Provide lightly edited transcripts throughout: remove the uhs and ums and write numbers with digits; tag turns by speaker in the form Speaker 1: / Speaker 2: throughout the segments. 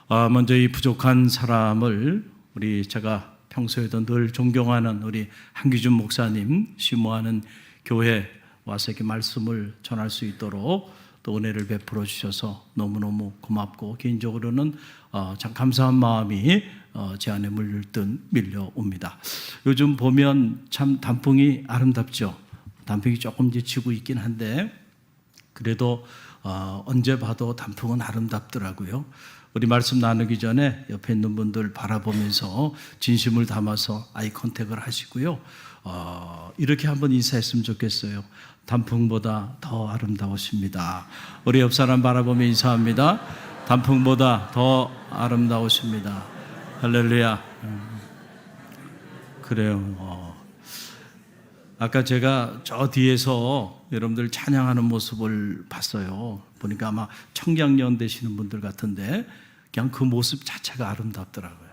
Speaker 1: 먼저 이 부족한 사람을 제가 평소에도 늘 존경하는 우리 한기준 목사님 심호하는 교회 와서 이렇게 말씀을 전할 수 있도록 또 은혜를 베풀어 주셔서 너무너무 고맙고, 개인적으로는 참 감사한 마음이 제 안에 밀려옵니다. 요즘 보면 참 단풍이 아름답죠. 단풍이 조금 이제 지고 있긴 한데 그래도 언제 봐도 단풍은 아름답더라고요. 우리 말씀 나누기 전에 옆에 있는 분들 바라보면서 진심을 담아서 아이 컨택을 하시고요. 이렇게 한번 인사했으면 좋겠어요. 단풍보다 더 아름다우십니다. 우리 옆 사람 바라보며 인사합니다. 단풍보다 더 아름다우십니다. 할렐루야. 그래요. 아까 제가 저 뒤에서 여러분들 찬양하는 모습을 봤어요. 보니까 아마 청량년 되시는 분들 같은데 그냥 그 모습 자체가 아름답더라고요.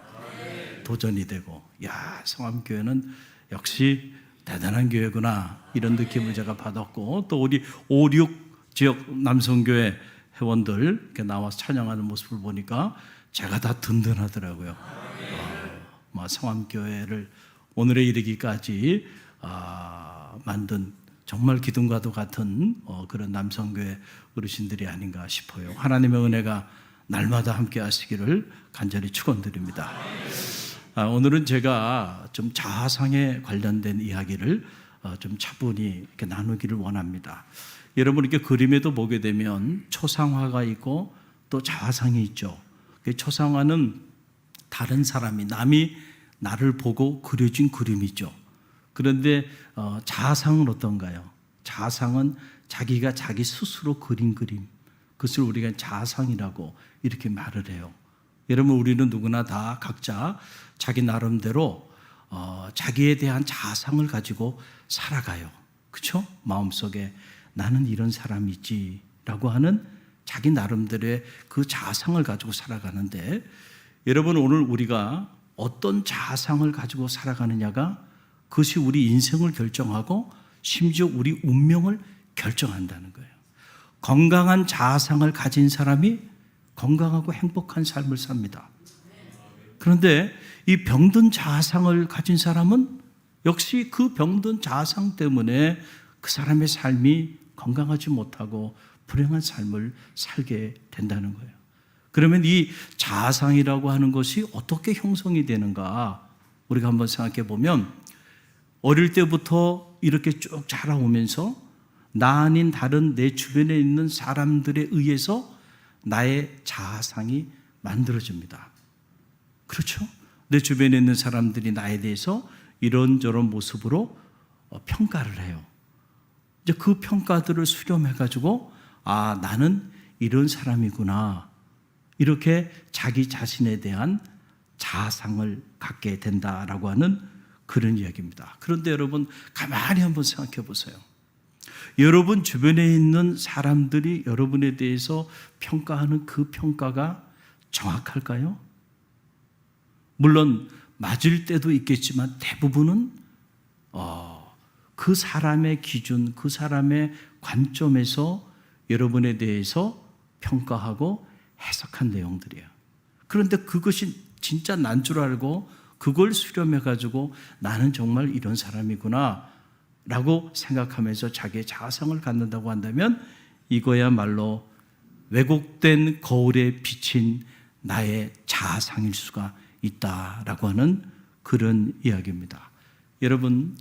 Speaker 1: 도전이 되고, 야, 성암교회는 역시 대단한 교회구나, 이런 느낌을 제가 받았고, 또 우리 5, 6 지역 남성교회 회원들 이렇게 나와서 찬양하는 모습을 보니까 제가 다 든든하더라고요. 성암교회를 오늘에 이르기까지 만든 정말 기둥과도 같은 그런 남성교회 어르신들이 아닌가 싶어요. 하나님의 은혜가 날마다 함께 하시기를 간절히 축원드립니다. 오늘은 제가 좀 자아상에 관련된 이야기를 좀 차분히 이렇게 나누기를 원합니다. 여러분, 이렇게 그림에도 보게 되면 초상화가 있고 또 자아상이 있죠. 초상화는 다른 사람이, 남이 나를 보고 그려진 그림이죠. 그런데 자아상은 어떤가요? 자아상은 자기가 자기 스스로 그린 그림, 그것을 우리가 자아상이라고 이렇게 말을 해요. 여러분, 우리는 누구나 다 각자 자기 나름대로 자기에 대한 자아상을 가지고 살아가요. 그렇죠? 마음속에 나는 이런 사람이지 라고 하는 자기 나름대로의 그 자아상을 가지고 살아가는데, 여러분, 오늘 우리가 어떤 자아상을 가지고 살아가느냐가 그것이 우리 인생을 결정하고 심지어 우리 운명을 결정한다는 거예요. 건강한 자아상을 가진 사람이 건강하고 행복한 삶을 삽니다. 그런데 이 병든 자아상을 가진 사람은 역시 그 병든 자아상 때문에 그 사람의 삶이 건강하지 못하고 불행한 삶을 살게 된다는 거예요. 그러면 이 자아상이라고 하는 것이 어떻게 형성이 되는가 우리가 한번 생각해 보면, 어릴 때부터 이렇게 쭉 자라오면서 나 아닌 다른 내 주변에 있는 사람들에 의해서 나의 자아상이 만들어집니다. 그렇죠? 내 주변에 있는 사람들이 나에 대해서 이런저런 모습으로 평가를 해요. 이제 그 평가들을 수렴해가지고 나는 이런 사람이구나, 이렇게 자기 자신에 대한 자아상을 갖게 된다라고 하는 그런 이야기입니다. 그런데 여러분, 가만히 한번 생각해 보세요. 여러분 주변에 있는 사람들이 여러분에 대해서 평가하는 그 평가가 정확할까요? 물론 맞을 때도 있겠지만 대부분은 그 사람의 기준, 그 사람의 관점에서 여러분에 대해서 평가하고 해석한 내용들이에요. 그런데 그것이 진짜 난 줄 알고 그걸 수렴해가지고 나는 정말 이런 사람이구나 라고 생각하면서 자기의 자아상을 갖는다고 한다면 이거야말로 왜곡된 거울에 비친 나의 자아상일 수가 있다라고 하는 그런 이야기입니다. 여러분,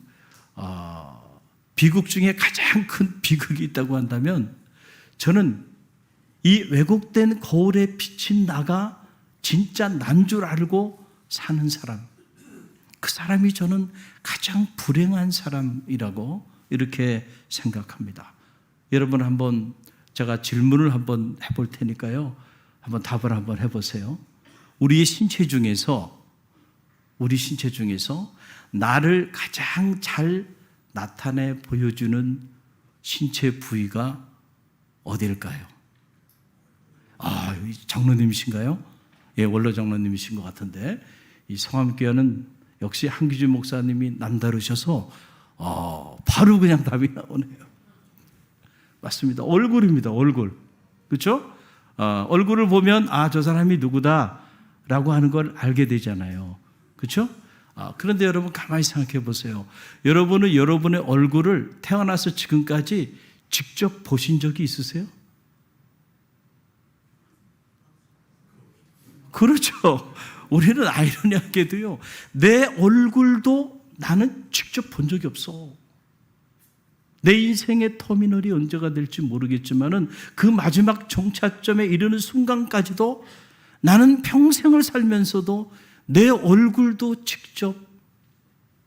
Speaker 1: 비극 중에 가장 큰 비극이 있다고 한다면 저는 이 왜곡된 거울에 비친 나가 진짜 난 줄 알고 사는 사람, 그 사람이 저는 가장 불행한 사람이라고 이렇게 생각합니다. 여러분, 한번 제가 질문을 한번 해볼 테니까요, 한번 답을 한번 해보세요. 우리 신체 중에서 나를 가장 잘 나타내 보여주는 신체 부위가 어디일까요? 장로님이신가요? 예, 원로 장로님이신 것 같은데, 이 성암교회는 역시 한기준 목사님이 남다르셔서 바로 그냥 답이 나오네요. 맞습니다. 얼굴입니다. 얼굴. 그렇죠? 얼굴을 보면 저 사람이 누구다 라고 하는 걸 알게 되잖아요. 그렇죠? 그런데 여러분 가만히 생각해 보세요. 여러분은 여러분의 얼굴을 태어나서 지금까지 직접 보신 적이 있으세요? 그렇죠. 우리는 아이러니하게도요, 내 얼굴도 나는 직접 본 적이 없어. 내 인생의 터미널이 언제가 될지 모르겠지만은 그 마지막 종착점에 이르는 순간까지도 나는 평생을 살면서도 내 얼굴도 직접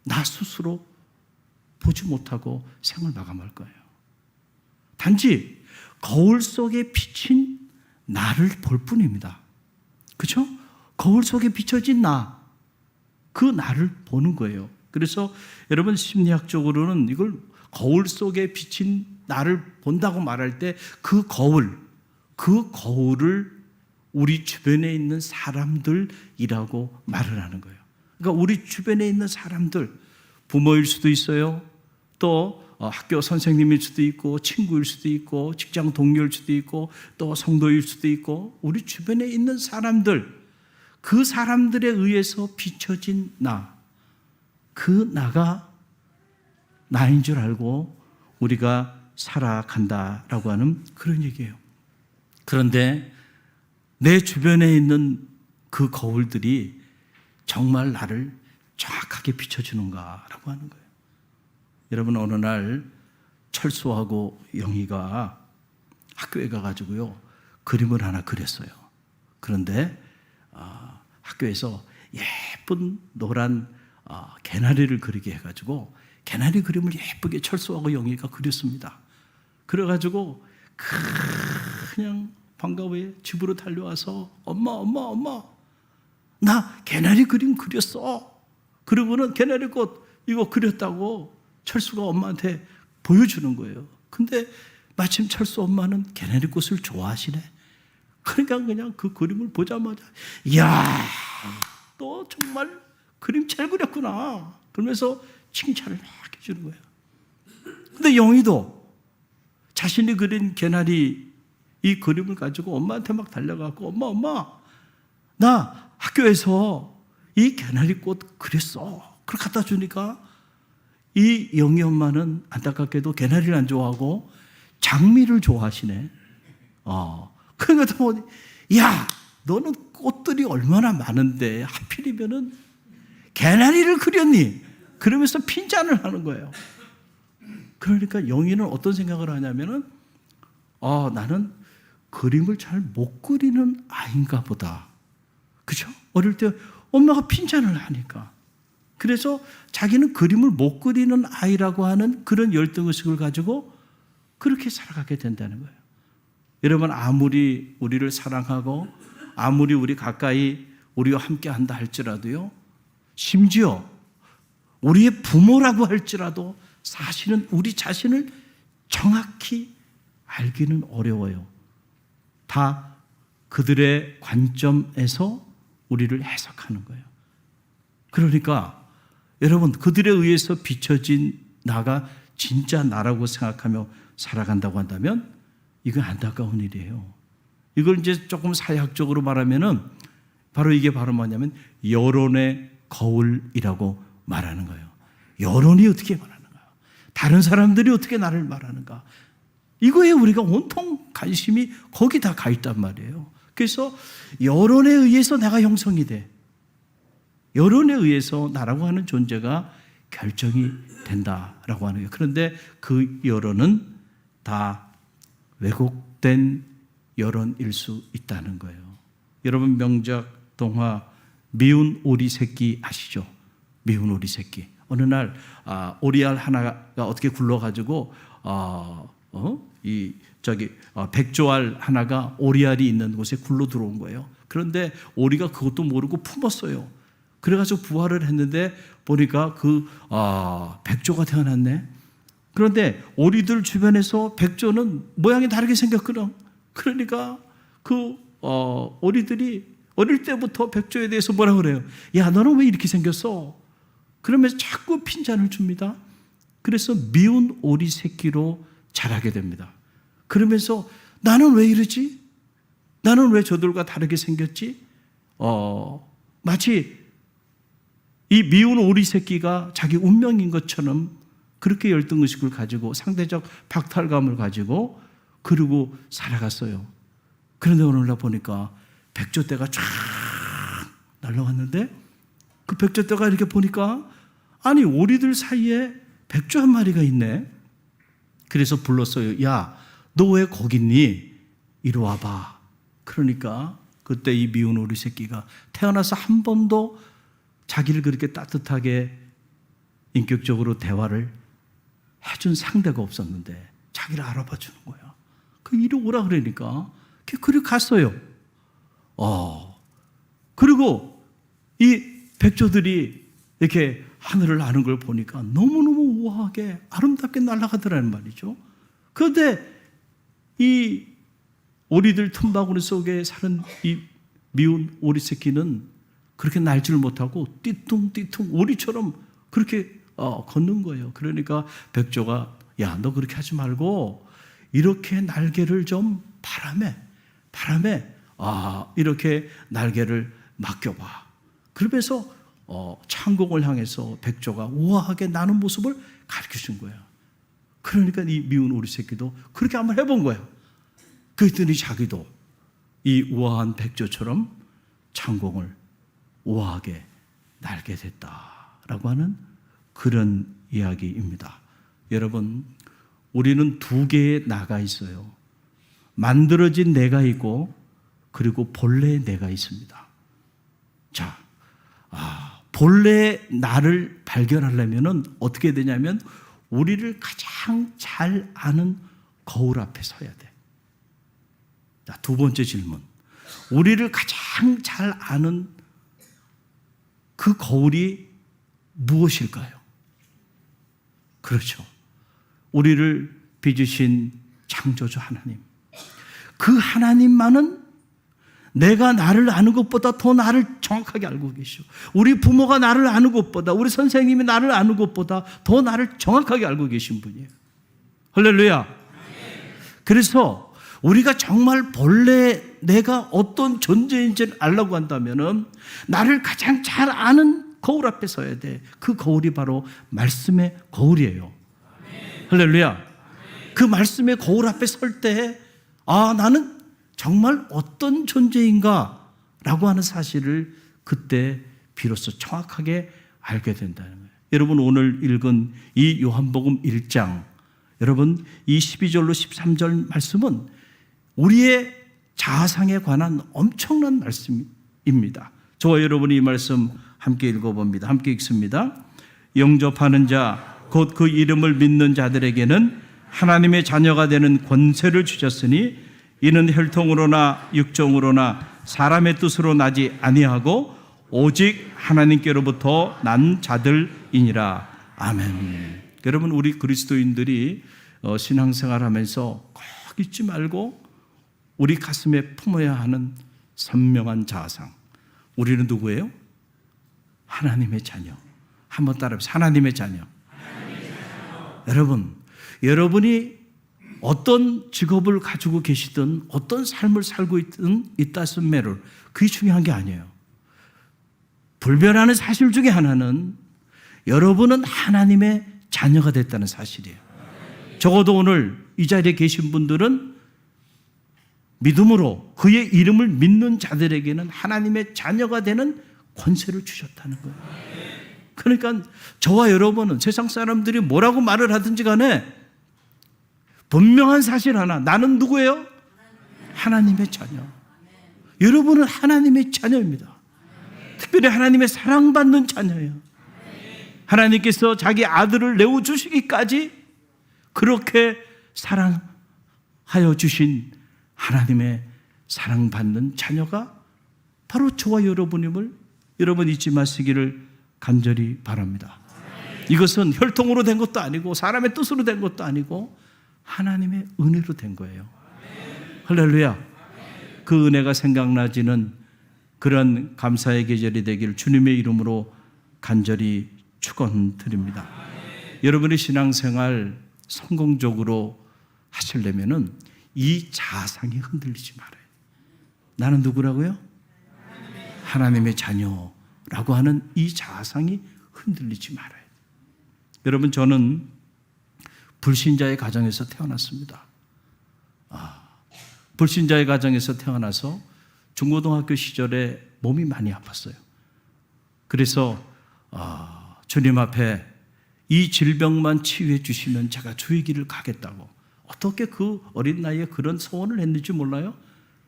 Speaker 1: 나 스스로 보지 못하고 생을 마감할 거예요. 단지 거울 속에 비친 나를 볼 뿐입니다. 그렇죠? 거울 속에 비춰진 나, 그 나를 보는 거예요. 그래서 여러분 심리학적으로는 이걸 거울 속에 비친 나를 본다고 말할 때 그 거울을 우리 주변에 있는 사람들이라고 말을 하는 거예요. 그러니까 우리 주변에 있는 사람들, 부모일 수도 있어요. 또 학교 선생님일 수도 있고, 친구일 수도 있고, 직장 동료일 수도 있고, 또 성도일 수도 있고, 우리 주변에 있는 사람들, 그 사람들에 의해서 비춰진 나, 그 나가 나인 줄 알고 우리가 살아간다라고 하는 그런 얘기예요. 그런데 내 주변에 있는 그 거울들이 정말 나를 정확하게 비춰주는가라고 하는 거예요. 여러분, 어느 날 철수하고 영희가 학교에 가가지고요, 그림을 하나 그렸어요. 그런데 학교에서 예쁜 노란 개나리를 그리게 해가지고 개나리 그림을 예쁘게 철수하고 영희가 그렸습니다. 그래가지고 그냥 방과 후에 집으로 달려와서 엄마 나 개나리 그림 그렸어. 그러고는 개나리 꽃 이거 그렸다고 철수가 엄마한테 보여주는 거예요. 근데 마침 철수 엄마는 개나리 꽃을 좋아하시네. 그러니까 그냥 그 그림을 보자마자 이야, 너 정말 그림 잘 그렸구나. 그러면서 칭찬을 막 해주는 거예요. 근데 영희도 자신이 그린 개나리 이 그림을 가지고 엄마한테 막 달려가고 엄마 나 학교에서 이 개나리 꽃 그렸어. 그걸 갖다 주니까 이 영희 엄마는 안타깝게도 개나리를 안 좋아하고 장미를 좋아하시네. 그러니까 야, 너는 꽃들이 얼마나 많은데 하필이면은 개나리를 그렸니? 그러면서 핀잔을 하는 거예요. 그러니까 영희는 어떤 생각을 하냐면은 나는 그림을 잘 못 그리는 아이인가 보다. 그죠? 어릴 때 엄마가 핀잔을 하니까. 그래서 자기는 그림을 못 그리는 아이라고 하는 그런 열등의식을 가지고 그렇게 살아가게 된다는 거예요. 여러분, 아무리 우리를 사랑하고 아무리 우리 가까이 우리와 함께 한다 할지라도요, 심지어 우리의 부모라고 할지라도 사실은 우리 자신을 정확히 알기는 어려워요. 다 그들의 관점에서 우리를 해석하는 거예요. 그러니까 여러분, 그들에 의해서 비춰진 나가 진짜 나라고 생각하며 살아간다고 한다면 이건 안타까운 일이에요. 이걸 이제 조금 사회학적으로 말하면은 바로 이게 바로 뭐냐면 여론의 거울이라고 말하는 거예요. 여론이 어떻게 말하는가? 다른 사람들이 어떻게 나를 말하는가? 이거에 우리가 온통 관심이 거기 다 가 있단 말이에요. 그래서 여론에 의해서 내가 형성이 돼. 여론에 의해서 나라고 하는 존재가 결정이 된다라고 하는 거예요. 그런데 그 여론은 다 왜곡된 여론일 수 있다는 거예요. 여러분, 명작 동화 미운 오리 새끼 아시죠? 미운 오리 새끼. 어느 날 오리알 하나가 어떻게 굴러가지고 백조알 하나가 오리알이 있는 곳에 굴러 들어온 거예요. 그런데 오리가 그것도 모르고 품었어요. 그래가지고 부화를 했는데 보니까 백조가 태어났네. 그런데 오리들 주변에서 백조는 모양이 다르게 생겼거든. 그러니까 오리들이 어릴 때부터 백조에 대해서 뭐라 그래요? 야, 너는 왜 이렇게 생겼어? 그러면서 자꾸 핀잔을 줍니다. 그래서 미운 오리 새끼로 자라게 됩니다. 그러면서 나는 왜 이러지? 나는 왜 저들과 다르게 생겼지? 마치 이 미운 오리 새끼가 자기 운명인 것처럼 그렇게 열등의식을 가지고 상대적 박탈감을 가지고 그러고 살아갔어요. 그런데 오늘날 보니까 백조떼가 쫙 날아왔는데 그 백조떼가 이렇게 보니까 아니 오리들 사이에 백조 한 마리가 있네. 그래서 불렀어요. 야, 너 왜 거기 있니? 이리 와봐. 그러니까 그때 이 미운 오리 새끼가 태어나서 한 번도 자기를 그렇게 따뜻하게 인격적으로 대화를 해준 상대가 없었는데 자기를 알아봐 주는 거야. 그 이리 오라 그러니까 그리 갔어요. 그리고 이 백조들이 이렇게 하늘을 나는 걸 보니까 너무너무 우아하게 아름답게 날아가더라는 말이죠. 그런데 이 오리들 틈바구니 속에 사는 이 미운 오리 새끼는 그렇게 날지를 못하고 띠뚱띠뚱 오리처럼 그렇게 걷는 거예요. 그러니까 백조가 야, 너 그렇게 하지 말고 이렇게 날개를 좀 바람에 이렇게 날개를 맡겨봐. 그러면서 창공을 향해서 백조가 우아하게 나는 모습을 가르쳐준 거예요. 그러니까 이 미운 오리 새끼도 그렇게 한번 해본 거예요. 그랬더니 자기도 이 우아한 백조처럼 창공을 우아하게 날게 됐다라고 하는 그런 이야기입니다. 여러분, 우리는 두 개의 나가 있어요. 만들어진 내가 있고 그리고 본래의 내가 있습니다. 자, 본래의 나를 발견하려면 어떻게 되냐면 우리를 가장 잘 아는 거울 앞에 서야 돼. 자, 두 번째 질문. 우리를 가장 잘 아는 그 거울이 무엇일까요? 그렇죠. 우리를 빚으신 창조주 하나님. 그 하나님만은 내가 나를 아는 것보다 더 나를 정확하게 알고 계시오. 우리 부모가 나를 아는 것보다, 우리 선생님이 나를 아는 것보다 더 나를 정확하게 알고 계신 분이에요. 할렐루야. 그래서 우리가 정말 본래 내가 어떤 존재인지를 알려고 한다면은 나를 가장 잘 아는 거울 앞에 서야 돼. 그 거울이 바로 말씀의 거울이에요. 할렐루야. 그 말씀의 거울 앞에 설 때 나는 정말 어떤 존재인가 라고 하는 사실을 그때 비로소 정확하게 알게 된다는 거예요. 여러분, 오늘 읽은 이 요한복음 1장, 여러분 이 12절로 13절 말씀은 우리의 자아상에 관한 엄청난 말씀입니다. 저와 여러분이 이 말씀 함께 읽어봅니다. 함께 읽습니다. 영접하는 자 곧 그 이름을 믿는 자들에게는 하나님의 자녀가 되는 권세를 주셨으니 이는 혈통으로나 육정으로나 사람의 뜻으로 나지 아니하고 오직 하나님께로부터 난 자들이니라. 아멘. 여러분, 우리 그리스도인들이 신앙생활하면서 꼭 잊지 말고 우리 가슴에 품어야 하는 선명한 자아상. 우리는 누구예요? 하나님의 자녀. 한번 따라해보세요. 하나님의 자녀. 여러분, 여러분이 어떤 직업을 가지고 계시든 어떤 삶을 살고 있다 쓴매를 그게 중요한 게 아니에요. 불변하는 사실 중에 하나는 여러분은 하나님의 자녀가 됐다는 사실이에요. 적어도 오늘 이 자리에 계신 분들은 믿음으로 그의 이름을 믿는 자들에게는 하나님의 자녀가 되는 권세를 주셨다는 거예요. 그러니까 저와 여러분은 세상 사람들이 뭐라고 말을 하든지 간에 분명한 사실 하나, 나는 누구예요? 하나님의 자녀. 여러분은 하나님의 자녀입니다. 특별히 하나님의 사랑받는 자녀예요. 하나님께서 자기 아들을 내어주시기까지 그렇게 사랑하여 주신 하나님의 사랑받는 자녀가 바로 저와 여러분임을 여러분 잊지 마시기를 간절히 바랍니다. 이것은 혈통으로 된 것도 아니고 사람의 뜻으로 된 것도 아니고 하나님의 은혜로 된 거예요. 할렐루야. 그 은혜가 생각나지는 그런 감사의 계절이 되기를 주님의 이름으로 간절히 축원드립니다. 여러분의 신앙생활 성공적으로 하시려면은 이 자아상이 흔들리지 말아요. 나는 누구라고요? 하나님의 자녀라고 하는 이 자아상이 흔들리지 말아야 돼요. 여러분, 저는 불신자의 가정에서 태어났습니다. 불신자의 가정에서 태어나서 중고등학교 시절에 몸이 많이 아팠어요. 그래서 주님 앞에 이 질병만 치유해 주시면 제가 주의 길을 가겠다고, 어떻게 그 어린 나이에 그런 소원을 했는지 몰라요.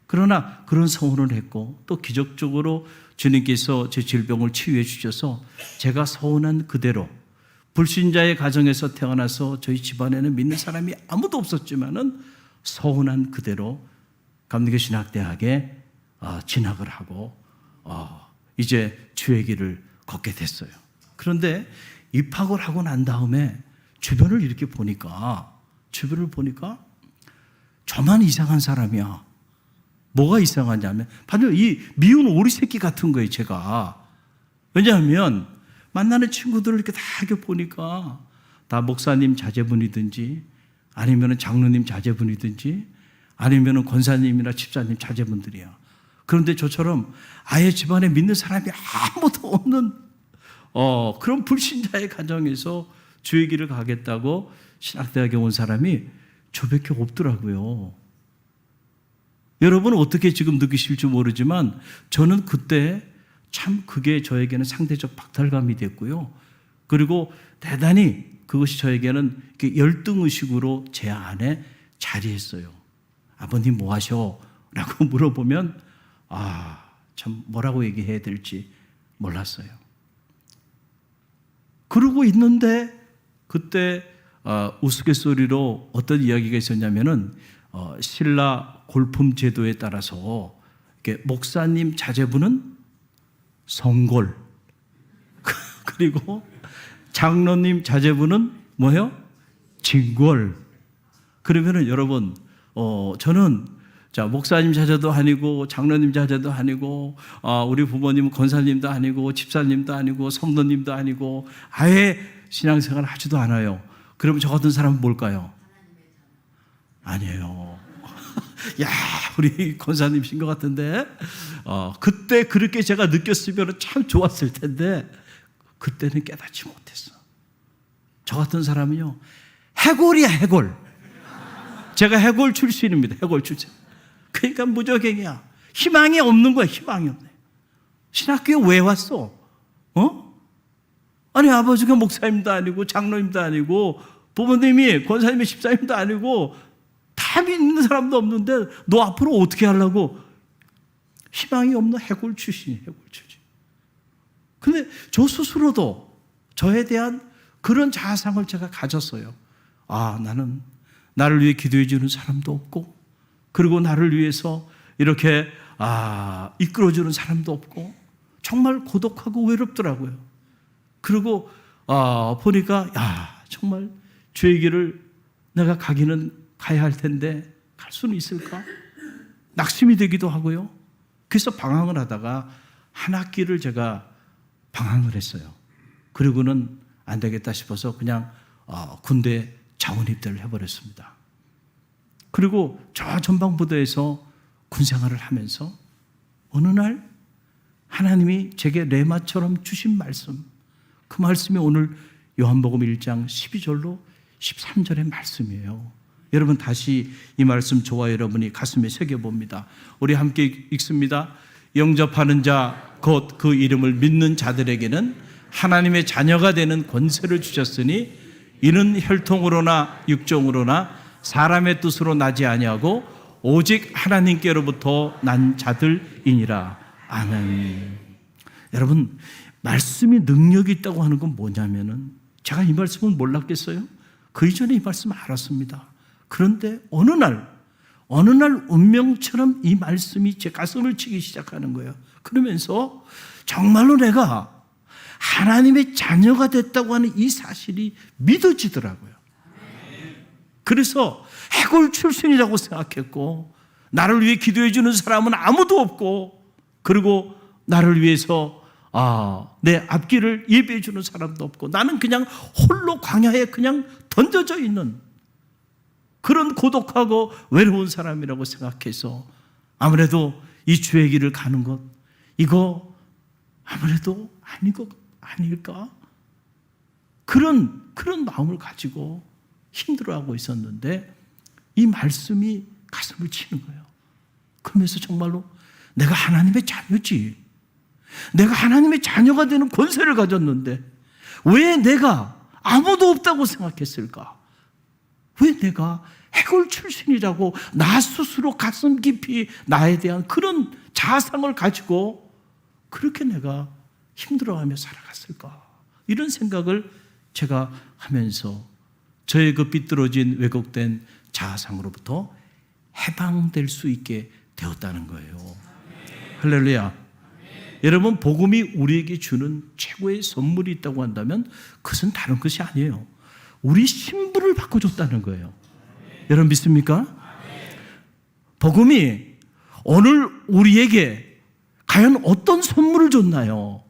Speaker 1: 그러나 그런 소원을 했고 또 기적적으로 주님께서 제 질병을 치유해 주셔서 제가 소원한 그대로, 불신자의 가정에서 태어나서 저희 집안에는 믿는 사람이 아무도 없었지만은 소원한 그대로 감리교 신학대학에 진학을 하고 이제 주의 길을 걷게 됐어요. 그런데 입학을 하고 난 다음에 주변을 이렇게 보니까 저만 이상한 사람이야. 뭐가 이상하냐면 바로 이 미운 오리 새끼 같은 거예요, 제가. 왜냐하면 만나는 친구들을 이렇게 다 이렇게 보니까 다 목사님 자제분이든지 아니면 장로님 자제분이든지 아니면 권사님이나 집사님 자제분들이야. 그런데 저처럼 아예 집안에 믿는 사람이 아무도 없는 그런 불신자의 가정에서 주의 길을 가겠다고 신학대학에 온 사람이 저밖에 없더라고요. 여러분은 어떻게 지금 느끼실지 모르지만 저는 그때 참 그게 저에게는 상대적 박탈감이 됐고요. 그리고 대단히 그것이 저에게는 열등의식으로 제 안에 자리했어요. 아버님 뭐 하셔? 라고 물어보면 참 뭐라고 얘기해야 될지 몰랐어요. 그러고 있는데 그때 우스갯소리로 어떤 이야기가 있었냐면은 신라 골품 제도에 따라서 이렇게 목사님 자제분은 성골, 그리고 장로님 자제분은 뭐예요? 진골. 그러면은 여러분, 저는 목사님 자제도 아니고 장로님 자제도 아니고 우리 부모님은 권사님도 아니고 집사님도 아니고 성도님도 아니고 아예 신앙생활을 하지도 않아요. 그러면 저 같은 사람은 뭘까요? 아니에요. 야, 우리 권사님이신 것 같은데 그때 그렇게 제가 느꼈으면 참 좋았을 텐데 그때는 깨닫지 못했어. 저 같은 사람은요, 해골이야, 해골. 제가 해골 출신입니다. 해골 출신. 그러니까 무적행이야. 희망이 없는 거야. 희망이 없네. 신학교에 왜 왔어? 아니, 아버지가 목사님도 아니고 장로님도 아니고 부모님이 권사님이 집사님도 아니고 다 믿는 사람도 없는데 너 앞으로 어떻게 하려고? 희망이 없는 해골 출신이에요. 해골 출신. 근데 저 스스로도 저에 대한 그런 자아상을 제가 가졌어요. 나는 나를 위해 기도해 주는 사람도 없고, 그리고 나를 위해서 이렇게 이끌어주는 사람도 없고, 정말 고독하고 외롭더라고요. 그리고 보니까 정말 주의 길을 내가 가야 할 텐데 갈 수는 있을까? 낙심이 되기도 하고요. 그래서 방황을 하다가 한 학기를 제가 방황을 했어요. 그리고는 안 되겠다 싶어서 그냥 군대 자원 입대를 해버렸습니다. 그리고 저 전방부대에서 군생활을 하면서 어느 날 하나님이 제게 레마처럼 주신 말씀, 그 말씀이 오늘 요한복음 1장 12절로 13절의 말씀이에요. 여러분 다시 이 말씀 저와 여러분이 가슴에 새겨봅니다. 우리 함께 읽습니다. 영접하는 자 곧 그 이름을 믿는 자들에게는 하나님의 자녀가 되는 권세를 주셨으니 이는 혈통으로나 육종으로나 사람의 뜻으로 나지 아니하고 오직 하나님께로부터 난 자들이니라. 아멘. 여러분, 말씀이 능력이 있다고 하는 건 뭐냐면은 제가 이 말씀은 몰랐겠어요? 그 이전에 이 말씀을 알았습니다. 그런데 어느 날 운명처럼 이 말씀이 제 가슴을 치기 시작하는 거예요. 그러면서 정말로 내가 하나님의 자녀가 됐다고 하는 이 사실이 믿어지더라고요. 그래서 해골 출신이라고 생각했고, 나를 위해 기도해 주는 사람은 아무도 없고, 그리고 나를 위해서 내 앞길을 예배해 주는 사람도 없고, 나는 그냥 홀로 광야에 그냥 던져져 있는 그런 고독하고 외로운 사람이라고 생각해서 아무래도 이 주의 길을 가는 것, 이거 아무래도 아닐까? 그런 마음을 가지고 힘들어하고 있었는데 이 말씀이 가슴을 치는 거예요. 그러면서 정말로 내가 하나님의 자녀지. 내가 하나님의 자녀가 되는 권세를 가졌는데 왜 내가 아무도 없다고 생각했을까? 왜 내가 해골 출신이라고 나 스스로 가슴 깊이 나에 대한 그런 자상을 가지고 그렇게 내가 힘들어하며 살아갔을까? 이런 생각을 제가 하면서 저의 그 삐뚤어진 왜곡된 자아상으로부터 해방될 수 있게 되었다는 거예요. 할렐루야. 여러분, 복음이 우리에게 주는 최고의 선물이 있다고 한다면 그것은 다른 것이 아니에요. 우리 신분을 바꿔줬다는 거예요. 여러분 믿습니까? 복음이 오늘 우리에게 과연 어떤 선물을 줬나요?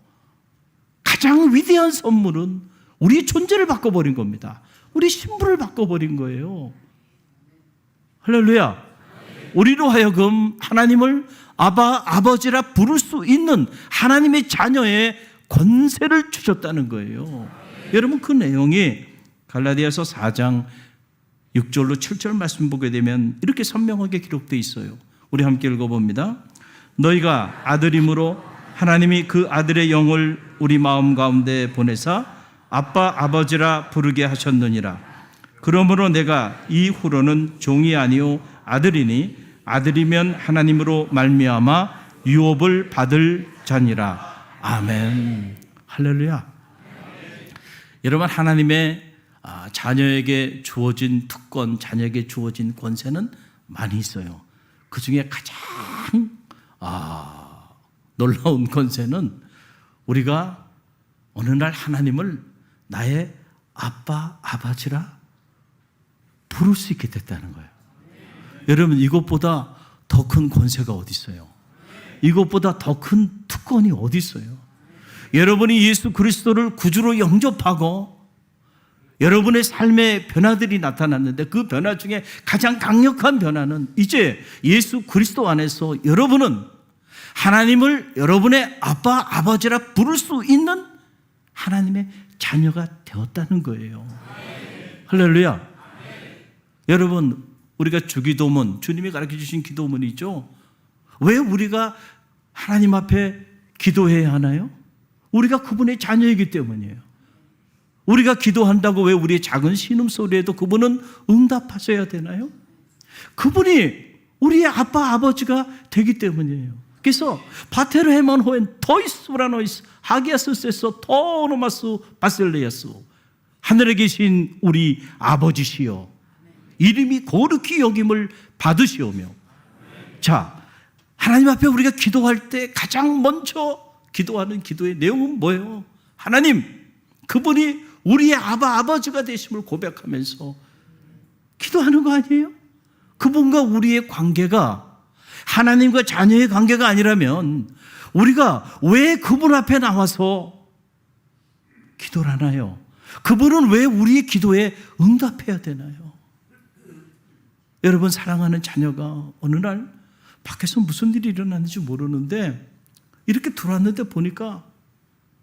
Speaker 1: 가장 위대한 선물은 우리의 존재를 바꿔버린 겁니다. 우리 신분을 바꿔버린 거예요. 할렐루야. 우리로 하여금 하나님을 아버지라 부를 수 있는 하나님의 자녀의 권세를 주셨다는 거예요. 여러분, 그 내용이 갈라디아서 4장 6절로 7절 말씀 보게 되면 이렇게 선명하게 기록되어 있어요. 우리 함께 읽어봅니다. 너희가 아들임으로 하나님이 그 아들의 영을 우리 마음 가운데 보내사 아빠 아버지라 부르게 하셨느니라. 그러므로 내가 이후로는 종이 아니요 아들이니 아들이면 하나님으로 말미암아 유업을 받을 자니라. 아멘. 할렐루야. 여러분, 하나님의 자녀에게 주어진 특권, 자녀에게 주어진 권세는 많이 있어요. 그 중에 가장 놀라운 권세는 우리가 어느 날 하나님을 나의 아빠, 아버지라 부를 수 있게 됐다는 거예요. 여러분, 이것보다 더 큰 권세가 어디 있어요? 이것보다 더 큰 특권이 어디 있어요? 여러분이 예수 그리스도를 구주로 영접하고 여러분의 삶의 변화들이 나타났는데 그 변화 중에 가장 강력한 변화는 이제 예수 그리스도 안에서 여러분은 하나님을 여러분의 아빠, 아버지라 부를 수 있는 하나님의 자녀가 되었다는 거예요. 할렐루야. 여러분, 우리가 주기도문, 주님이 가르쳐 주신 기도문이죠. 왜 우리가 하나님 앞에 기도해야 하나요? 우리가 그분의 자녀이기 때문이에요. 우리가 기도한다고 왜 우리의 작은 신음소리에도 그분은 응답하셔야 되나요? 그분이 우리의 아빠, 아버지가 되기 때문이에요. 그래서 바테르 헤만 호엔 토이스 브라노이스 하기아스세서 토노마스 바셀레야스 하늘에 계신 우리 아버지시여 이름이 거룩히 여김을 받으시오며. 자, 하나님 앞에 우리가 기도할 때 가장 먼저 기도하는 기도의 내용은 뭐예요? 하나님, 그분이 우리의 아버지가 되심을 고백하면서 기도하는 거 아니에요? 그분과 우리의 관계가 하나님과 자녀의 관계가 아니라면 우리가 왜 그분 앞에 나와서 기도를 하나요? 그분은 왜 우리의 기도에 응답해야 되나요? 여러분, 사랑하는 자녀가 어느 날 밖에서 무슨 일이 일어났는지 모르는데 이렇게 들어왔는데 보니까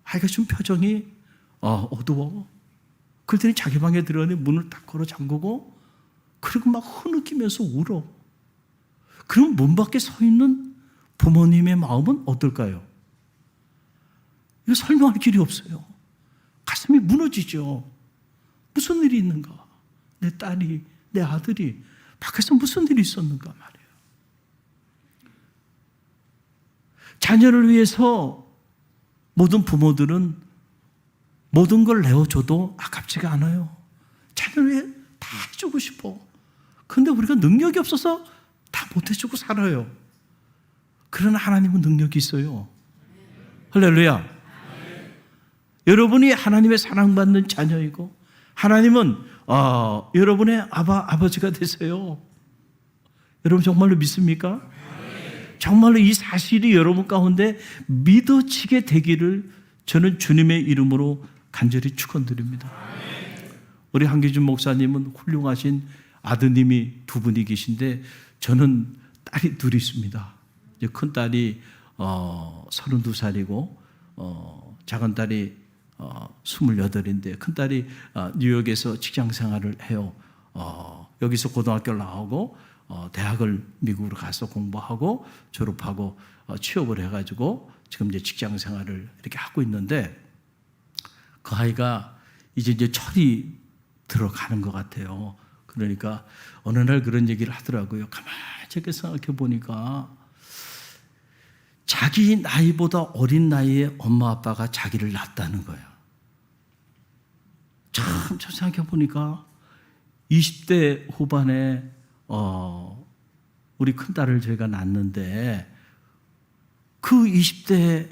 Speaker 1: 아이가 좀 표정이 어두워. 그랬더니 자기 방에 들어가니 문을 딱 걸어 잠그고 그리고 막 흐느끼면서 울어. 그럼 문 밖에 서 있는 부모님의 마음은 어떨까요? 이거 설명할 길이 없어요. 가슴이 무너지죠. 무슨 일이 있는가? 내 딸이, 내 아들이 밖에서 무슨 일이 있었는가 말이에요. 자녀를 위해서 모든 부모들은 모든 걸 내어줘도 아깝지가 않아요. 자녀를 위해 다 해주고 싶어. 그런데 우리가 능력이 없어서 다 못해주고 살아요. 그러나 하나님은 능력이 있어요. 할렐루야. 여러분이 하나님의 사랑받는 자녀이고 하나님은 여러분의 아버지가 되세요. 여러분 정말로 믿습니까? 정말로 이 사실이 여러분 가운데 믿어지게 되기를 저는 주님의 이름으로 간절히 축원드립니다. 우리 한기준 목사님은 훌륭하신 아드님이 두 분이 계신데 저는 딸이 둘이 있습니다. 큰 딸이 32살이고 작은 딸이 28인데 큰 딸이 뉴욕에서 직장 생활을 해요. 여기서 고등학교를 나오고 대학을 미국으로 가서 공부하고 졸업하고 취업을 해가지고 지금 이제 직장 생활을 이렇게 하고 있는데 그 아이가 이제 철이 들어가는 것 같아요. 그러니까 어느 날 그런 얘기를 하더라고요. 가만히 이렇게 생각해 보니까 자기 나이보다 어린 나이에 엄마 아빠가 자기를 낳았다는 거예요. 참 저 생각해 보니까 20대 후반에 우리 큰딸을 저희가 낳았는데 그 20대에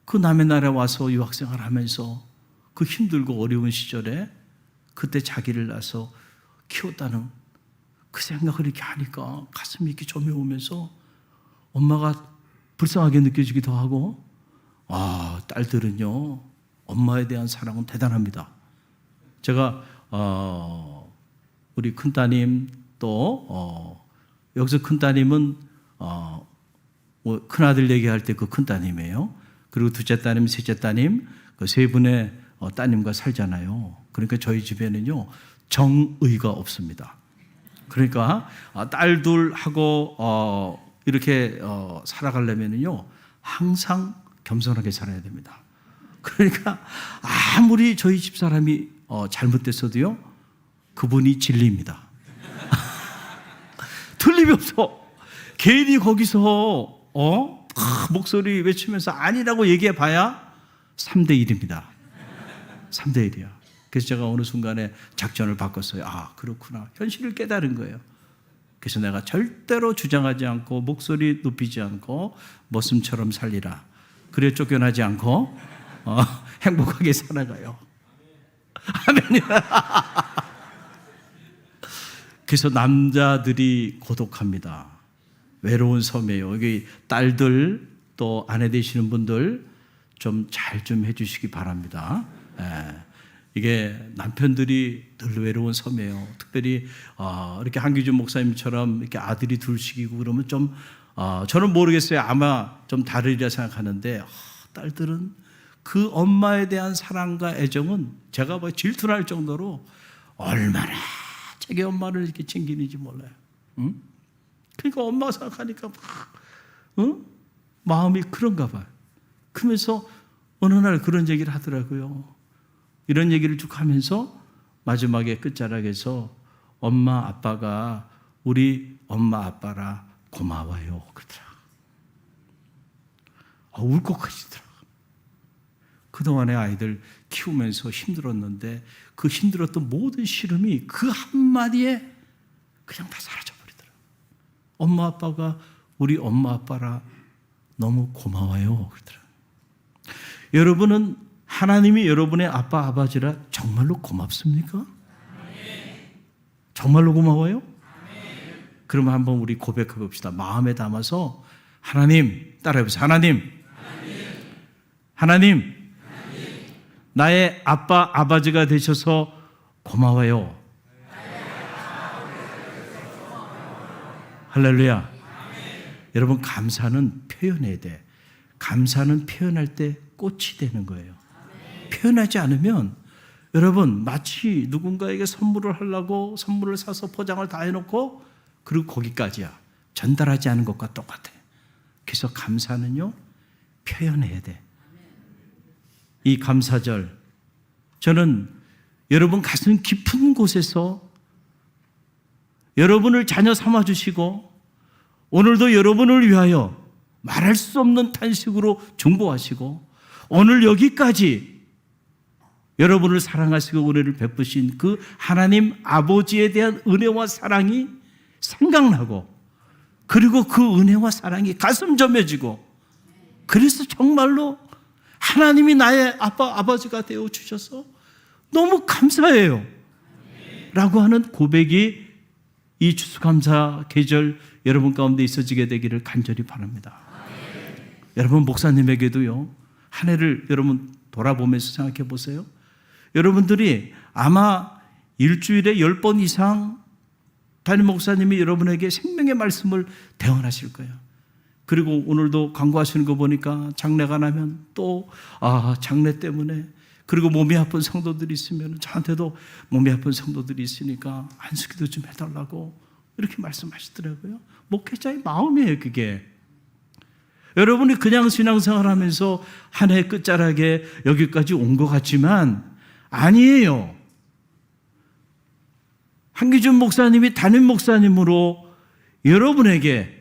Speaker 1: 그 남의 나라에 와서 유학생활 하면서 그 힘들고 어려운 시절에 그때 자기를 낳아서 키웠다는 그 생각을 이렇게 하니까 가슴이 이렇게 저며오면서 엄마가 불쌍하게 느껴지기도 하고 딸들은요 엄마에 대한 사랑은 대단합니다. 제가 우리 큰따님 또 여기서 큰따님은 큰아들 얘기할 때 그 큰따님이에요. 그리고 둘째 따님, 셋째 따님 그 세 분의 따님과 살잖아요. 그러니까 저희 집에는요 정의가 없습니다. 그러니까 딸 둘하고 이렇게 살아가려면요 항상 겸손하게 살아야 됩니다. 그러니까 아무리 저희 집사람이 잘못됐어도요 그분이 진리입니다. 틀림이 없어. 괜히 거기서 목소리 외치면서 아니라고 얘기해 봐야 3대1입니다. 3대1이야. 그래서 제가 어느 순간에 작전을 바꿨어요. 그렇구나. 현실을 깨달은 거예요. 그래서 내가 절대로 주장하지 않고 목소리 높이지 않고 머슴처럼 살리라. 그래 쫓겨나지 않고 행복하게 살아가요. 아멘이다. 그래서 남자들이 고독합니다. 외로운 섬이에요. 여기 딸들 또 아내 되시는 분들 좀 잘 좀 해주시기 바랍니다. 이게 남편들이 늘 외로운 섬이에요. 특별히 이렇게 한기준 목사님처럼 이렇게 아들이 둘씩이고 그러면 좀 저는 모르겠어요. 아마 좀 다르리라 생각하는데 딸들은 그 엄마에 대한 사랑과 애정은 제가 질투날 정도로 얼마나 자기 엄마를 이렇게 챙기는지 몰라요. 응? 그러니까 엄마 생각하니까 마음이 그런가 봐요. 그러면서 어느 날 그런 얘기를 하더라고요. 이런 얘기를 쭉 하면서 마지막에 끝자락에서 엄마 아빠가 우리 엄마 아빠라 고마워요 그러더라. 울컥하시더라. 그동안의 아이들 키우면서 힘들었는데 그 힘들었던 모든 시름이 그 한마디에 그냥 다 사라져버리더라. 엄마 아빠가 우리 엄마 아빠라 너무 고마워요 그러더라. 여러분은 하나님이 여러분의 아빠 아버지라 정말로 고맙습니까? 정말로 고마워요? 그러면 한번 우리 고백해 봅시다. 마음에 담아서 하나님 따라해보세요. 하나님 나의 아빠 아버지가 되셔서 고마워요. 할렐루야. 여러분 감사는 표현해야 돼. 감사는 표현할 때 꽃이 되는 거예요. 표현하지 않으면 여러분 마치 누군가에게 선물을 하려고 선물을 사서 포장을 다 해놓고 그리고 거기까지야. 전달하지 않은 것과 똑같아. 그래서 감사는요 표현해야 돼. 이 감사절 저는 여러분 가슴 깊은 곳에서 여러분을 자녀 삼아주시고 오늘도 여러분을 위하여 말할 수 없는 탄식으로 중보하시고 오늘 여기까지 여러분을 사랑하시고 은혜를 베푸신 그 하나님 아버지에 대한 은혜와 사랑이 생각나고 그리고 그 은혜와 사랑이 가슴 저며지고 그래서 정말로 하나님이 나의 아빠 아버지가 되어 주셔서 너무 감사해요 라고 하는 고백이 이 추수감사 계절 여러분 가운데 있어지게 되기를 간절히 바랍니다. 여러분 목사님에게도요 한 해를 여러분 돌아보면서 생각해 보세요. 여러분들이 아마 일주일에 10번 이상 담임 목사님이 여러분에게 생명의 말씀을 대언하실 거예요. 그리고 오늘도 광고하시는 거 보니까 장례가 나면 또 장례 때문에, 그리고 몸이 아픈 성도들이 있으면 저한테도 몸이 아픈 성도들이 있으니까 안수기도 좀 해달라고 이렇게 말씀하시더라고요. 목회자의 마음이에요, 그게. 여러분이 그냥 신앙생활 하면서 한 해 끝자락에 여기까지 온 것 같지만 아니에요. 한기준 목사님이 담임 목사님으로 여러분에게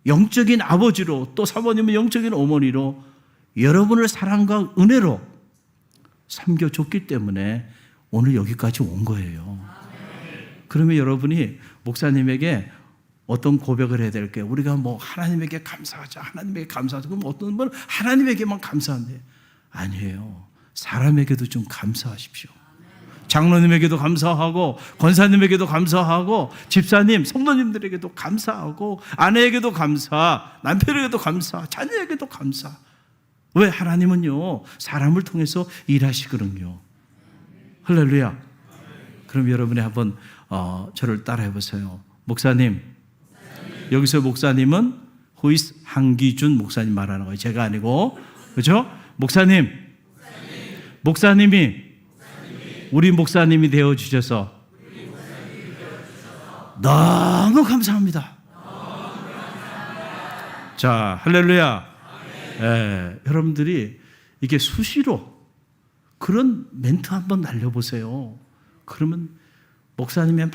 Speaker 1: 영적인 아버지로, 또 사모님은 영적인 어머니로 여러분을 사랑과 은혜로 섬겨줬기 때문에 오늘 여기까지 온 거예요. 그러면 여러분이 목사님에게 어떤 고백을 해야 될까요? 우리가 뭐 하나님에게 감사하자, 하나님에게 감사하자. 그럼 어떤 분은 하나님에게만 감사한대. 아니에요. 사람에게도 좀 감사하십시오. 장로님에게도 감사하고, 권사님에게도 감사하고, 집사님, 성도님들에게도 감사하고, 아내에게도 감사, 남편에게도 감사, 자녀에게도 감사. 왜? 하나님은요, 사람을 통해서 일하시거든요. 할렐루야. 그럼 여러분이 한번 저를 따라해 보세요. 목사님, 여기서 목사님은 호이스 한기준 목사님 말하는 거예요. 제가 아니고, 그렇죠? 목사님이 우리 목사님이 되어 주셔서 너무 감사합니다. 자, 할렐루야. 여러분들이 이게 수시로 그런 멘트 한번 날려보세요. 그러면 목사님의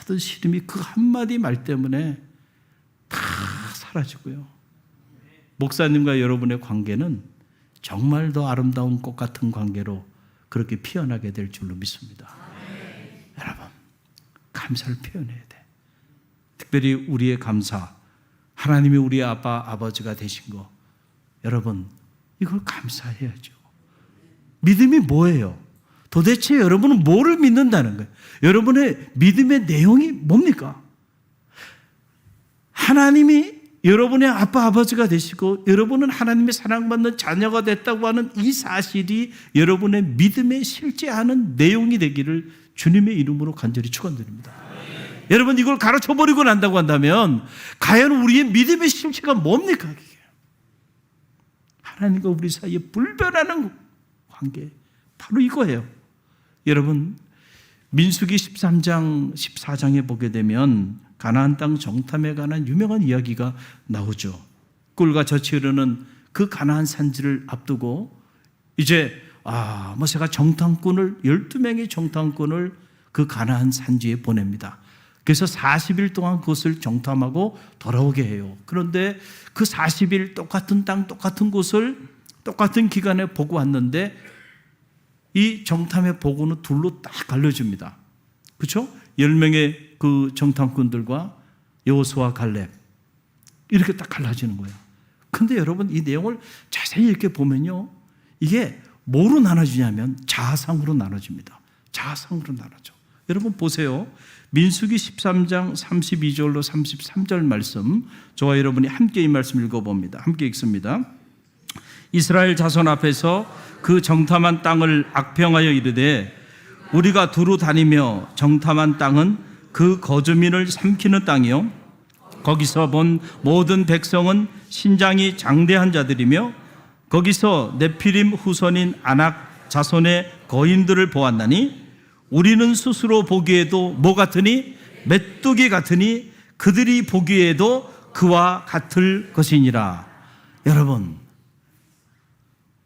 Speaker 1: 모든 시름이 그 한마디 말 때문에 다 사라지고요. 목사님과 여러분의 관계는 정말 더 아름다운 꽃 같은 관계로 그렇게 피어나게 될 줄로 믿습니다. 여러분, 감사를 표현해야 돼. 특별히 우리의 감사, 하나님이 우리의 아빠, 아버지가 되신 거, 여러분 이걸 감사해야죠. 믿음이 뭐예요? 도대체 여러분은 뭐를 믿는다는 거예요? 여러분의 믿음의 내용이 뭡니까? 하나님이 여러분의 아빠, 아버지가 되시고 여러분은 하나님의 사랑받는 자녀가 됐다고 하는 이 사실이 여러분의 믿음에 실제하는 내용이 되기를 주님의 이름으로 간절히 축원드립니다. 여러분, 이걸 가르쳐버리고 난다고 한다면 과연 우리의 믿음의 실체가 뭡니까? 하나님과 우리 사이에 불변하는 관계, 바로 이거예요. 여러분, 민수기 13장 14장에 보게 되면 가나안 땅 정탐에 관한 유명한 이야기가 나오죠. 꿀과 젖이 흐르는 그 가나안 산지를 앞두고 이제 모세가 정탐꾼을 12명의 정탐꾼을 그 가나안 산지에 보냅니다. 그래서 40일 동안 그것을 정탐하고 돌아오게 해요. 그런데 그 40일 똑같은 땅, 똑같은 곳을 똑같은 기간에 보고 왔는데 이 정탐의 보고는 둘로 딱 갈려집니다. 그렇죠? 10명의 그 정탐꾼들과 여호수아, 갈렙 이렇게 딱 갈라지는 거예요. 근데 여러분, 이 내용을 자세히 이렇게 보면요, 이게 뭐로 나눠지냐면 자아상으로 나눠집니다. 자아상으로 나눠져. 여러분 보세요. 민수기 13장 32절로 33절 말씀, 저와 여러분이 함께 이 말씀 읽어봅니다. 함께 읽습니다. 이스라엘 자손 앞에서 그 정탐한 땅을 악평하여 이르되 우리가 두루 다니며 정탐한 땅은 그 거주민을 삼키는 땅이요, 거기서 본 모든 백성은 신장이 장대한 자들이며 거기서 네피림 후손인 아낙 자손의 거인들을 보았나니 우리는 스스로 보기에도 뭐 같으니? 메뚜기 같으니 그들이 보기에도 그와 같을 것이니라. 여러분,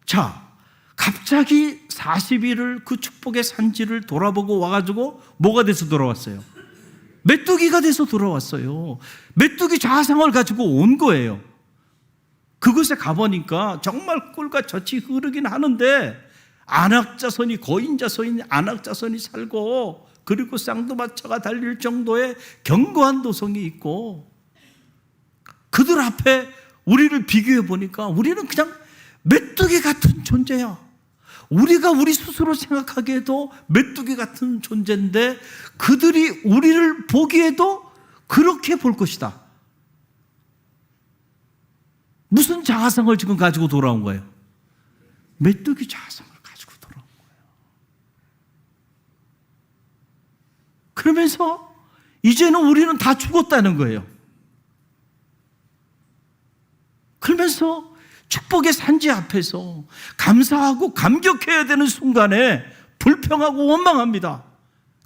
Speaker 1: 자, 갑자기 40일을 그 축복의 산지를 돌아보고 와가지고 뭐가 돼서 돌아왔어요? 메뚜기가 돼서 돌아왔어요. 메뚜기 자아상을 가지고 온 거예요. 그곳에 가보니까 정말 꿀과 젖이 흐르긴 하는데 안악자손이, 거인자손이 안악자손이 살고, 그리고 쌍두마차가 달릴 정도의 견고한 도성이 있고, 그들 앞에 우리를 비교해 보니까 우리는 그냥 메뚜기 같은 존재야. 우리가 우리 스스로 생각하기에도 메뚜기 같은 존재인데 그들이 우리를 보기에도 그렇게 볼 것이다. 무슨 자아상을 지금 가지고 돌아온 거예요? 메뚜기 자아상을 가지고 돌아온 거예요. 그러면서 이제는 우리는 다 죽었다는 거예요. 그러면서 축복의 산지 앞에서 감사하고 감격해야 되는 순간에 불평하고 원망합니다.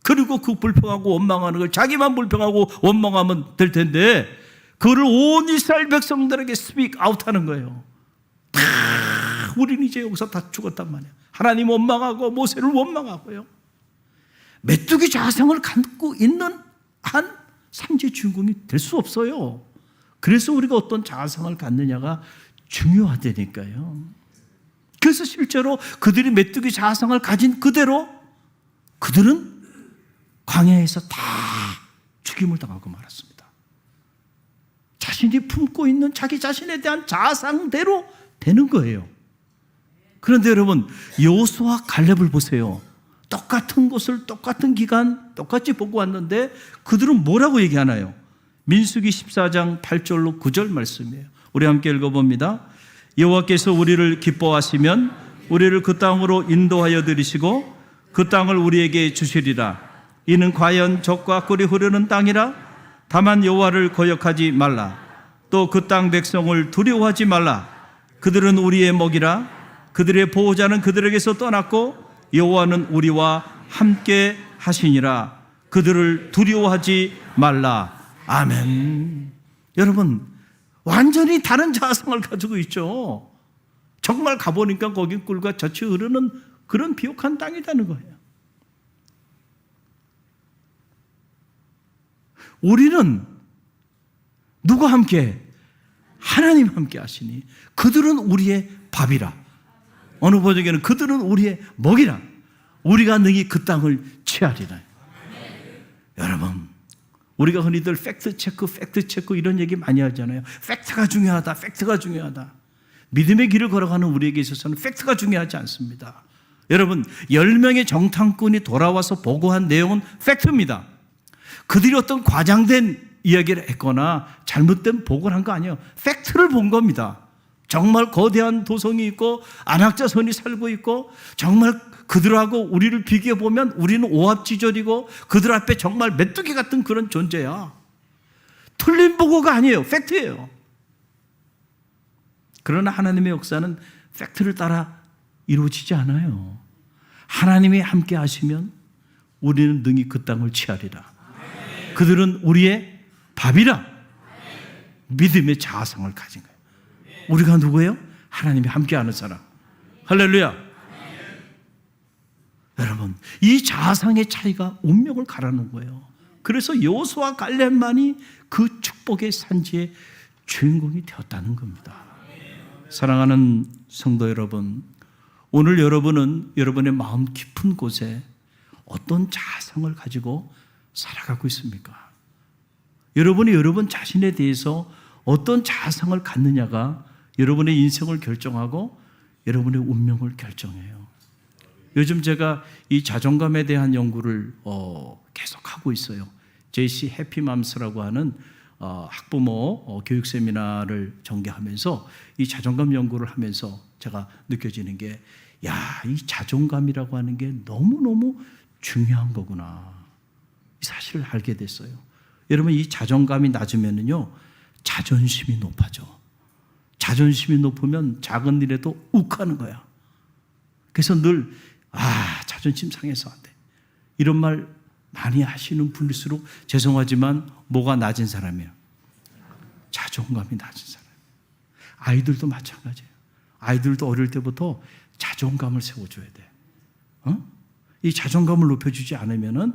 Speaker 1: 그리고 그 불평하고 원망하는 걸 자기만 불평하고 원망하면 될 텐데 그거를 온 이스라엘 백성들에게 스피크 아웃하는 거예요. 다 우리는 이제 여기서 다 죽었단 말이에요. 하나님 원망하고 모세를 원망하고요. 메뚜기 자상을 갖고 있는 한 산지 주인공이 될 수 없어요. 그래서 우리가 어떤 자상을 갖느냐가 중요하다니까요. 그래서 실제로 그들이 메뚜기 자상을 가진 그대로 그들은 광야에서 다 죽임을 당하고 말았습니다. 자신이 품고 있는 자기 자신에 대한 자상대로 되는 거예요. 그런데 여러분, 여호수아 갈렙을 보세요. 똑같은 곳을 똑같은 기간 똑같이 보고 왔는데 그들은 뭐라고 얘기하나요? 민수기 14장 8절로 9절 말씀이에요. 우리 함께 읽어봅니다. 여호와께서 우리를 기뻐하시면 우리를 그 땅으로 인도하여 들이시고 그 땅을 우리에게 주시리라. 이는 과연 젖과 꿀이 흐르는 땅이라. 다만 여호와를 거역하지 말라. 또 그 땅 백성을 두려워하지 말라. 그들은 우리의 먹이라. 그들의 보호자는 그들에게서 떠났고 여호와는 우리와 함께 하시니라. 그들을 두려워하지 말라. 아멘. 여러분, 완전히 다른 자성을 가지고 있죠. 정말 가보니까 거기 꿀과 젖이 흐르는 그런 비옥한 땅이라는 거예요. 우리는 누구와 함께? 하나님 함께 하시니 그들은 우리의 밥이라. 어느 번역에는 그들은 우리의 먹이라. 우리가 능히 그 땅을 취하리라. 여러분, 우리가 흔히들 팩트 체크 이런 얘기 많이 하잖아요. 팩트가 중요하다. 믿음의 길을 걸어가는 우리에게 있어서는 팩트가 중요하지 않습니다. 여러분, 10명의 정탐꾼이 돌아와서 보고한 내용은 팩트입니다. 그들이 어떤 과장된 이야기를 했거나 잘못된 보고를 한 거 아니에요. 팩트를 본 겁니다. 정말 거대한 도성이 있고 안악자선이 살고 있고 정말 그들하고 우리를 비교해 보면 우리는 오합지졸이고 그들 앞에 정말 메뚜기 같은 그런 존재야. 틀린 보고가 아니에요. 팩트예요. 그러나 하나님의 역사는 팩트를 따라 이루어지지 않아요. 하나님이 함께 하시면 우리는 능히 그 땅을 취하리라. 그들은 우리의 밥이라. 믿음의 자아성을 가진 거예요. 우리가 누구예요? 하나님이 함께하는 사람. 할렐루야. 여러분, 이 자아상의 차이가 운명을 갈아놓은 거예요. 그래서 여호수아 갈렙만이 그 축복의 산지의 주인공이 되었다는 겁니다. 사랑하는 성도 여러분, 오늘 여러분은 여러분의 마음 깊은 곳에 어떤 자아상을 가지고 살아가고 있습니까? 여러분이 여러분 자신에 대해서 어떤 자아상을 갖느냐가 여러분의 인생을 결정하고 여러분의 운명을 결정해요. 요즘 제가 이 자존감에 대한 연구를 계속하고 있어요. JC 해피맘스라고 하는 학부모 교육 세미나를 전개하면서 이 자존감 연구를 하면서 제가 느껴지는 게, 이 자존감이라고 하는 게 너무너무 중요한 거구나. 이 사실을 알게 됐어요. 여러분, 이 자존감이 낮으면은요, 자존심이 높아져. 자존심이 높으면 작은 일에도 욱하는 거야. 그래서 늘 자존심 상해서 안 돼. 이런 말 많이 하시는 분일수록 죄송하지만 뭐가 낮은 사람이에요? 자존감이 낮은 사람. 아이들도 마찬가지예요. 아이들도 어릴 때부터 자존감을 세워줘야 돼. 이 자존감을 높여주지 않으면은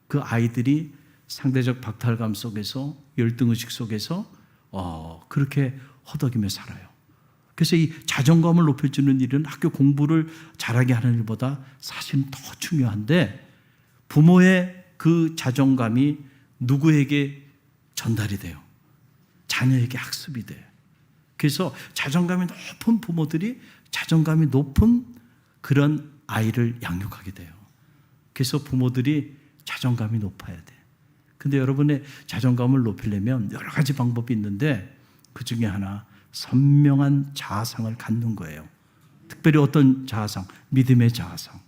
Speaker 1: 그 아이들이 상대적 박탈감 속에서, 열등의식 속에서 그렇게 허덕이며 살아요. 그래서 이 자존감을 높여주는 일은 학교 공부를 잘하게 하는 일보다 사실은 더 중요한데, 부모의 그 자존감이 누구에게 전달이 돼요? 자녀에게 학습이 돼요. 그래서 자존감이 높은 부모들이 자존감이 높은 그런 아이를 양육하게 돼요. 그래서 부모들이 자존감이 높아야 돼. 근데 여러분의 자존감을 높이려면 여러 가지 방법이 있는데 그 중에 하나, 선명한 자아상을 갖는 거예요. 특별히 어떤 자아상? 믿음의 자아상.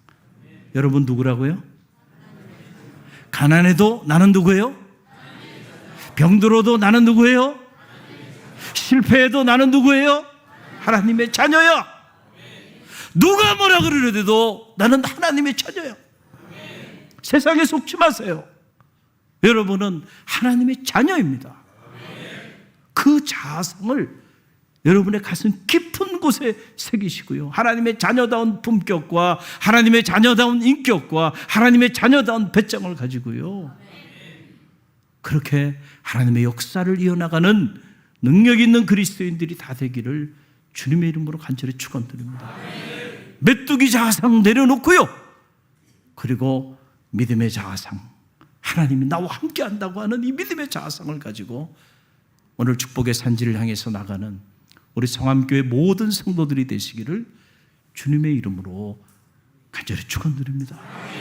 Speaker 1: 여러분 누구라고요? 가난해도 나는 누구예요? 병들어도 나는 누구예요? 실패해도 나는 누구예요? 하나님의 자녀야. 누가 뭐라 그러려도 나는 하나님의 자녀야. 세상에 속지 마세요. 여러분은 하나님의 자녀입니다. 그 자아성을 여러분의 가슴 깊은 곳에 새기시고요, 하나님의 자녀다운 품격과 하나님의 자녀다운 인격과 하나님의 자녀다운 배짱을 가지고요, 그렇게 하나님의 역사를 이어나가는 능력 있는 그리스도인들이 다 되기를 주님의 이름으로 간절히 축원드립니다. 메뚜기 자아상 내려놓고요, 그리고 믿음의 자아상, 하나님이 나와 함께 한다고 하는 이 믿음의 자아상을 가지고 오늘 축복의 산지를 향해서 나가는 우리 성암교회 모든 성도들이 되시기를 주님의 이름으로 간절히 축원드립니다.